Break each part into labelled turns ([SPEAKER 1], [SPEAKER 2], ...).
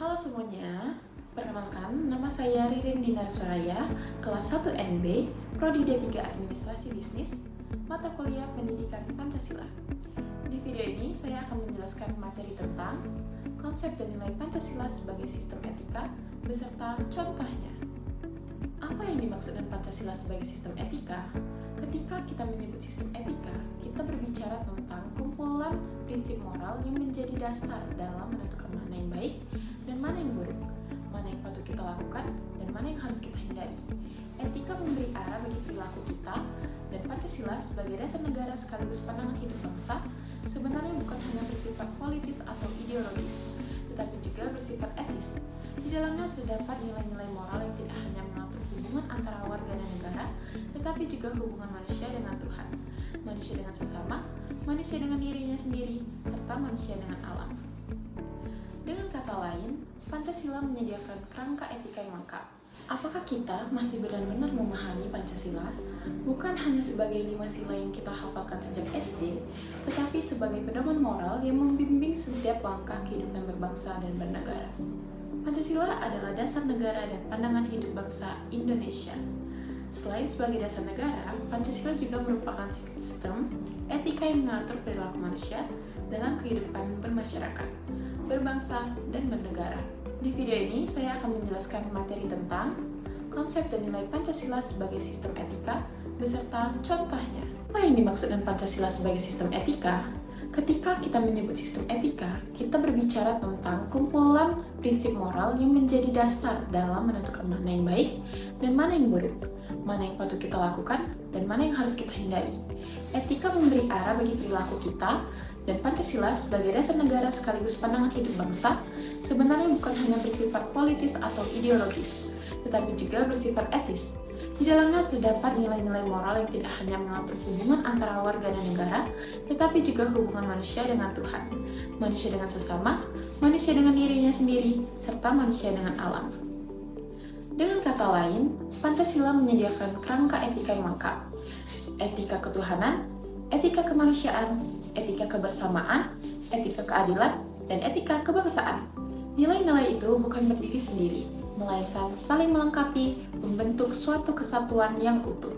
[SPEAKER 1] Halo semuanya, perkenalkan nama saya Ririn Dinar Soraya, kelas 1 NB, Prodi D3 Administrasi Bisnis, mata kuliah Pendidikan Pancasila. Di video ini saya akan menjelaskan materi tentang konsep dan nilai Pancasila sebagai sistem etika beserta contohnya. Apa yang dimaksud dengan Pancasila sebagai sistem etika? Ketika kita menyebut sistem etika, kita berbicara tentang kumpulan prinsip moral yang menjadi dasar dalam menentukan mana yang baik dan mana yang buruk, mana yang patut kita lakukan dan mana yang harus kita hindari. Etika memberi arah bagi perilaku kita, dan Pancasila sebagai dasar negara sekaligus pandangan hidup bangsa sebenarnya bukan hanya bersifat politis atau ideologis, tetapi juga bersifat etis. Di dalamnya terdapat nilai-nilai moral yang tidak hanya mengatur hubungan antara warga dan negara, tetapi juga hubungan manusia dengan Tuhan, manusia dengan sesama, manusia dengan dirinya sendiri, serta manusia dengan alam. Dengan kata lain, Pancasila menyediakan kerangka etika yang lengkap. Apakah kita masih benar-benar memahami Pancasila? Bukan hanya sebagai 5 sila yang kita hafalkan sejak SD, tetapi sebagai pedoman moral yang membimbing setiap langkah kehidupan berbangsa dan bernegara. Pancasila adalah dasar negara dan pandangan hidup bangsa Indonesia. Selain sebagai dasar negara, Pancasila juga merupakan sistem etika yang mengatur perilaku manusia dalam kehidupan bermasyarakat, berbangsa, dan bernegara. Di video ini, saya akan menjelaskan materi tentang konsep dan nilai Pancasila sebagai sistem etika beserta contohnya. Apa yang dimaksud dengan Pancasila sebagai sistem etika? Ketika kita menyebut sistem etika, kita berbicara tentang kumpulan prinsip moral yang menjadi dasar dalam menentukan mana yang baik dan mana yang buruk, mana yang patut kita lakukan dan mana yang harus kita hindari. Etika memberi arah bagi perilaku kita, dan Pancasila sebagai dasar negara sekaligus pandangan hidup bangsa sebenarnya bukan hanya bersifat politis atau ideologis, tetapi juga bersifat etis. Di dalamnya terdapat nilai-nilai moral yang tidak hanya mengatur hubungan antara warga dan negara, tetapi juga hubungan manusia dengan Tuhan, manusia dengan sesama, manusia dengan dirinya sendiri, serta manusia dengan alam. Dengan kata lain, Pancasila menyediakan kerangka etika yang lengkap. Etika ketuhanan, etika kemanusiaan, etika kebersamaan, etika keadilan, dan etika kebangsaan. Nilai-nilai itu bukan berdiri sendiri, melainkan saling melengkapi, membentuk suatu kesatuan yang utuh.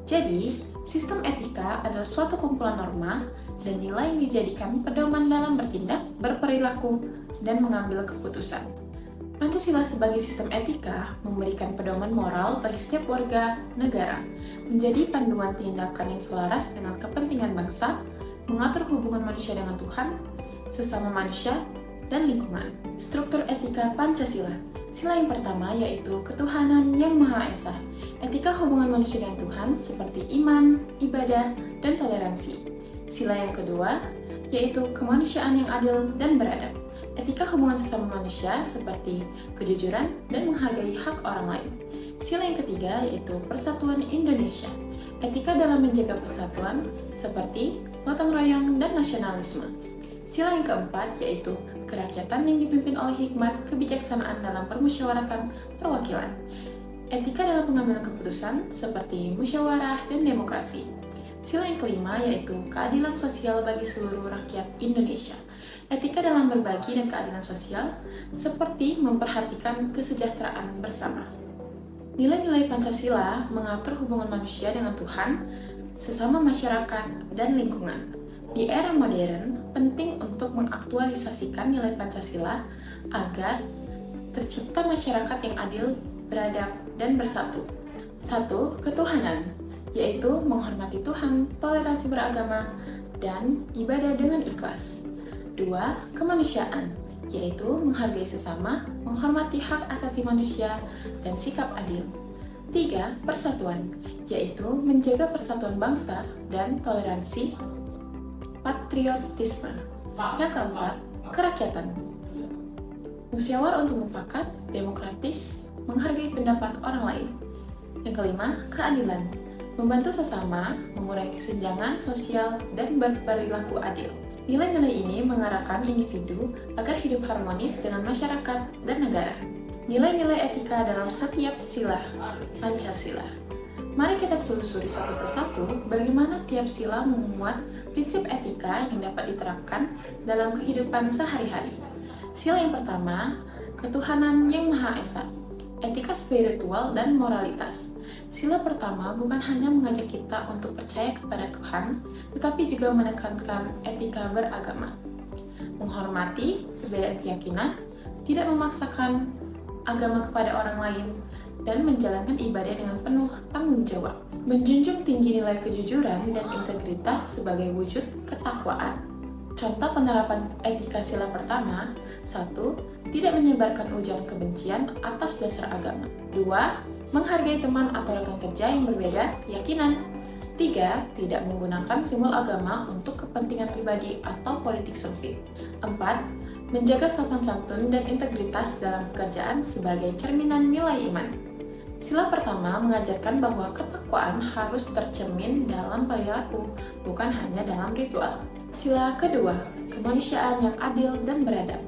[SPEAKER 1] Jadi, sistem etika adalah suatu kumpulan norma dan nilai yang dijadikan pedoman dalam bertindak, berperilaku, dan mengambil keputusan. Pancasila sebagai sistem etika memberikan pedoman moral bagi setiap warga negara, menjadi panduan tindakan yang selaras dengan kepentingan bangsa, mengatur hubungan manusia dengan Tuhan, sesama manusia, dan lingkungan. Struktur etika Pancasila. Sila yang pertama yaitu ketuhanan yang Maha Esa. Etika hubungan manusia dengan Tuhan seperti iman, ibadah, dan toleransi. Sila yang kedua yaitu kemanusiaan yang adil dan beradab. Etika hubungan sesama manusia seperti kejujuran dan menghargai hak orang lain. Sila yang ketiga yaitu persatuan Indonesia. Etika dalam menjaga persatuan seperti gotong royong dan nasionalisme. Sila yang keempat yaitu kerakyatan yang dipimpin oleh hikmat kebijaksanaan dalam permusyawaratan perwakilan. Etika dalam pengambilan keputusan seperti musyawarah dan demokrasi. Sila yang kelima yaitu keadilan sosial bagi seluruh rakyat Indonesia. Etika dalam berbagi dan keadilan sosial seperti memperhatikan kesejahteraan bersama. Nilai-nilai Pancasila mengatur hubungan manusia dengan Tuhan, sesama masyarakat, dan lingkungan. Di era modern, penting untuk mengaktualisasikan nilai Pancasila agar tercipta masyarakat yang adil, beradab, dan bersatu. 1. Ketuhanan, yaitu menghormati Tuhan, toleransi beragama, dan ibadah dengan ikhlas. 2. Kemanusiaan, yaitu menghargai sesama, menghormati hak asasi manusia, dan sikap adil. 3. Persatuan, yaitu menjaga persatuan bangsa dan toleransi, patriotisme. Yang keempat, kerakyatan. Musyawarah untuk mufakat, demokratis, menghargai pendapat orang lain. Yang kelima, keadilan. Membantu sesama, mengurangi kesenjangan sosial, dan berperilaku adil. Nilai-nilai ini mengarahkan individu agar hidup harmonis dengan masyarakat dan negara. Nilai-nilai etika dalam setiap sila Pancasila. Mari kita telusuri satu persatu bagaimana tiap sila memuat prinsip etika yang dapat diterapkan dalam kehidupan sehari-hari. Sila yang pertama, ketuhanan yang Maha Esa, etika spiritual dan moralitas. Sila pertama bukan hanya mengajak kita untuk percaya kepada Tuhan, tetapi juga menekankan etika beragama. Menghormati perbedaan keyakinan, tidak memaksakan agama kepada orang lain, dan menjalankan ibadah dengan penuh tanggung jawab. Menjunjung tinggi nilai kejujuran dan integritas sebagai wujud ketakwaan. Contoh penerapan etika sila pertama: 1. Tidak menyebarkan ujaran kebencian atas dasar agama. 2. Menghargai teman atau rekan kerja yang berbeda keyakinan. 3. Tidak menggunakan simbol agama untuk kepentingan pribadi atau politik sempit. 4. Menjaga sopan santun dan integritas dalam pekerjaan sebagai cerminan nilai iman. Sila pertama mengajarkan bahwa ketakwaan harus tercermin dalam perilaku, bukan hanya dalam ritual. Sila kedua, kemanusiaan yang adil dan beradab.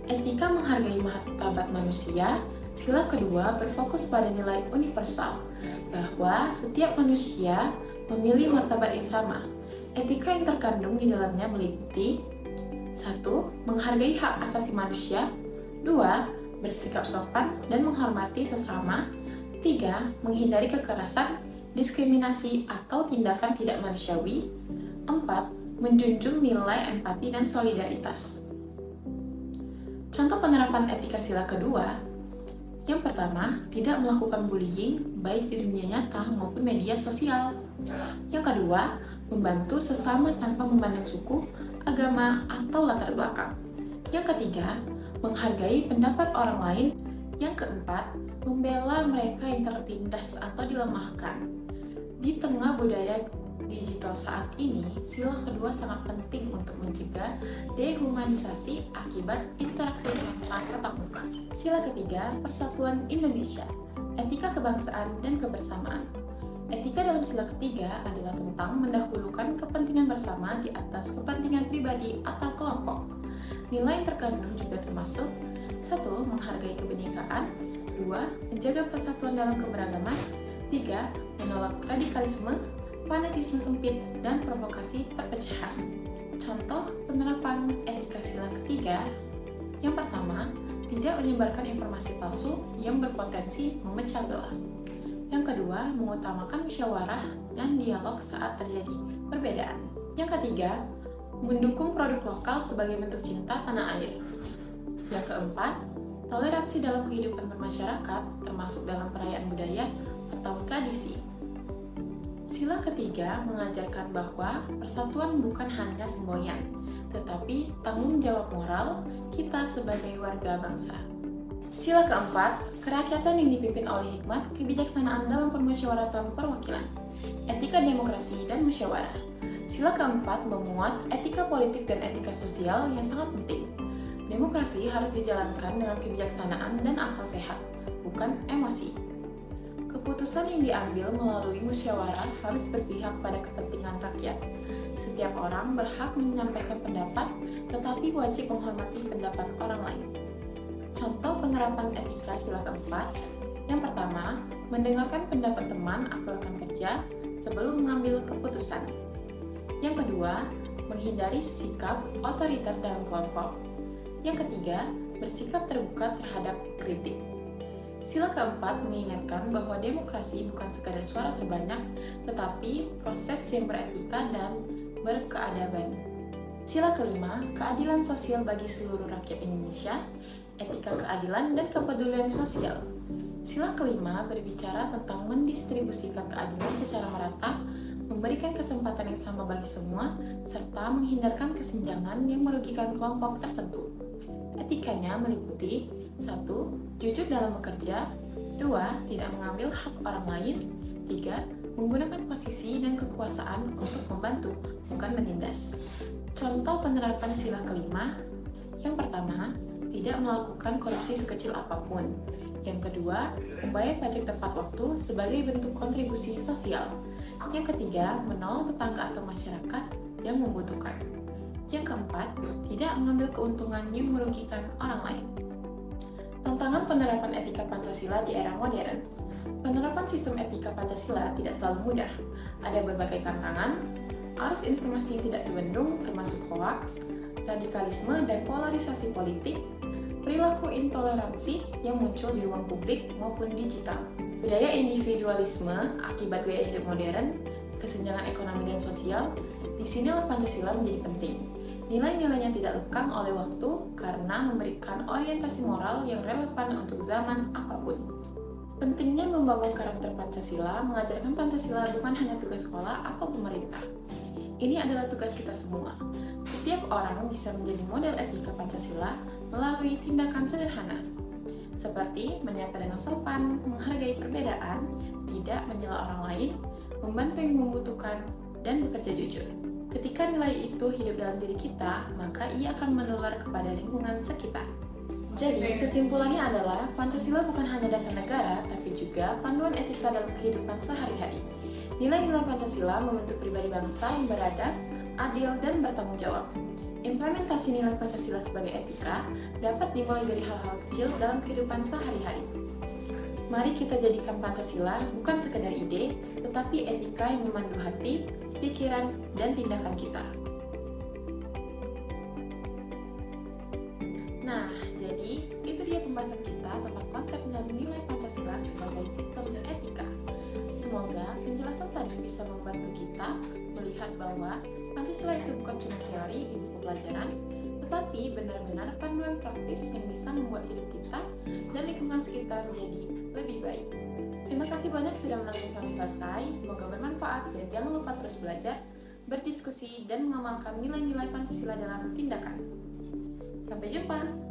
[SPEAKER 1] Etika menghargai martabat manusia. Sila kedua berfokus pada nilai universal, bahwa setiap manusia memiliki martabat yang sama. Etika yang terkandung di dalamnya meliputi 1. Menghargai hak asasi manusia. 2. Bersikap sopan dan menghormati sesama. 3. Menghindari kekerasan, diskriminasi, atau tindakan tidak manusiawi. 4. Menjunjung nilai empati dan solidaritas. Contoh penerapan etika sila kedua: yang pertama, tidak melakukan bullying baik di dunia nyata maupun media sosial. Yang kedua, membantu sesama tanpa memandang suku, agama, atau latar belakang. Yang ketiga, menghargai pendapat orang lain. Yang keempat, membela mereka yang tertindas atau dilemahkan. Di tengah budaya digital saat ini, sila kedua sangat penting untuk mencegah dehumanisasi akibat interaksi tatap muka. Sila ketiga, persatuan Indonesia, etika kebangsaan dan kebersamaan. Etika dalam sila ketiga adalah tentang mendahulukan kepentingan bersama di atas kepentingan pribadi atau kelompok. Nilai yang terkandung juga termasuk 1. Menghargai kebinekaan. 2. Menjaga persatuan dalam keberagaman. 3. Menolak radikalisme, fanatisme sempit, dan provokasi perpecahan. Contoh penerapan etika sila ketiga: yang pertama, tidak menyebarkan informasi palsu yang berpotensi memecah belah. Yang kedua, mengutamakan musyawarah dan dialog saat terjadi perbedaan. Yang ketiga, mendukung produk lokal sebagai bentuk cinta tanah air. Yang keempat, toleransi dalam kehidupan bermasyarakat, termasuk dalam perayaan budaya atau tradisi. Sila ketiga mengajarkan bahwa persatuan bukan hanya semboyan, tetapi tanggung jawab moral kita sebagai warga bangsa. Sila keempat, kerakyatan yang dipimpin oleh hikmat kebijaksanaan dalam permusyawaratan perwakilan, etika demokrasi dan musyawarah. Sila keempat memuat etika politik dan etika sosial yang sangat penting. Demokrasi harus dijalankan dengan kebijaksanaan dan akal sehat, bukan emosi. Keputusan yang diambil melalui musyawarah harus berpihak pada kepentingan rakyat. Setiap orang berhak menyampaikan pendapat, tetapi wajib menghormati pendapat orang lain. Contoh penerapan etika sila keempat: yang pertama, mendengarkan pendapat teman atau rekan kerja sebelum mengambil keputusan. Yang kedua, menghindari sikap otoriter dalam kelompok. Yang ketiga, bersikap terbuka terhadap kritik. Sila keempat mengingatkan bahwa demokrasi bukan sekadar suara terbanyak, tetapi proses yang beretika dan berkeadaban. Sila kelima, keadilan sosial bagi seluruh rakyat Indonesia, etika keadilan dan kepedulian sosial. Sila kelima berbicara tentang mendistribusikan keadilan secara merata, memberikan kesempatan yang sama bagi semua, serta menghindarkan kesenjangan yang merugikan kelompok tertentu. Etikanya meliputi 1. Jujur dalam bekerja. 2. Tidak mengambil hak orang lain. 3. Menggunakan posisi dan kekuasaan untuk membantu, bukan menindas. Contoh penerapan sila kelima: yang pertama, tidak melakukan korupsi sekecil apapun. Yang kedua, membayar pajak tepat waktu sebagai bentuk kontribusi sosial. Yang ketiga, menolong tetangga atau masyarakat yang membutuhkan. Yang keempat, tidak mengambil keuntungan yang merugikan orang lain. Tantangan penerapan etika Pancasila di era modern. Penerapan sistem etika Pancasila tidak selalu mudah. Ada berbagai tantangan, arus informasi yang tidak terbendung termasuk hoaks, radikalisme dan polarisasi politik, perilaku intoleransi yang muncul di ruang publik maupun digital, budaya individualisme akibat gaya hidup modern, kesenjangan ekonomi dan sosial. Disinilah Pancasila menjadi penting. Nilai-nilainya tidak lekang oleh waktu karena memberikan orientasi moral yang relevan untuk zaman apapun. Pentingnya membangun karakter Pancasila, mengajarkan Pancasila bukan hanya tugas sekolah atau pemerintah. Ini adalah tugas kita semua. Setiap orang bisa menjadi model etika Pancasila melalui tindakan sederhana, seperti menyapa dengan sopan, menghargai perbedaan, tidak mencela orang lain, membantu yang membutuhkan, dan bekerja jujur. Ketika nilai itu hidup dalam diri kita, maka ia akan menular kepada lingkungan sekitar. Jadi, kesimpulannya adalah Pancasila bukan hanya dasar negara, tapi juga panduan etika dalam kehidupan sehari-hari. Nilai-nilai Pancasila membentuk pribadi bangsa yang beradab, adil, dan bertanggung jawab. Implementasi nilai Pancasila sebagai etika dapat dimulai dari hal-hal kecil dalam kehidupan sehari-hari. Mari kita jadikan Pancasila bukan sekedar ide, tetapi etika yang memandu hati, pikiran, dan tindakan kita. Nah, jadi itu dia pembahasan kita tentang konsep dan nilai Pancasila sebagai sistem etika. Semoga penjelasan tadi bisa membantu kita melihat bahwa Pancasila itu bukan cuma teori di buku pelajaran, tetapi benar-benar panduan praktis yang bisa membuat hidup kita dan lingkungan sekitar menjadi lebih baik. Terima kasih banyak sudah menonton sampai selesai. Semoga bermanfaat dan jangan lupa terus belajar, berdiskusi, dan mengamalkan nilai-nilai Pancasila dalam tindakan. Sampai jumpa!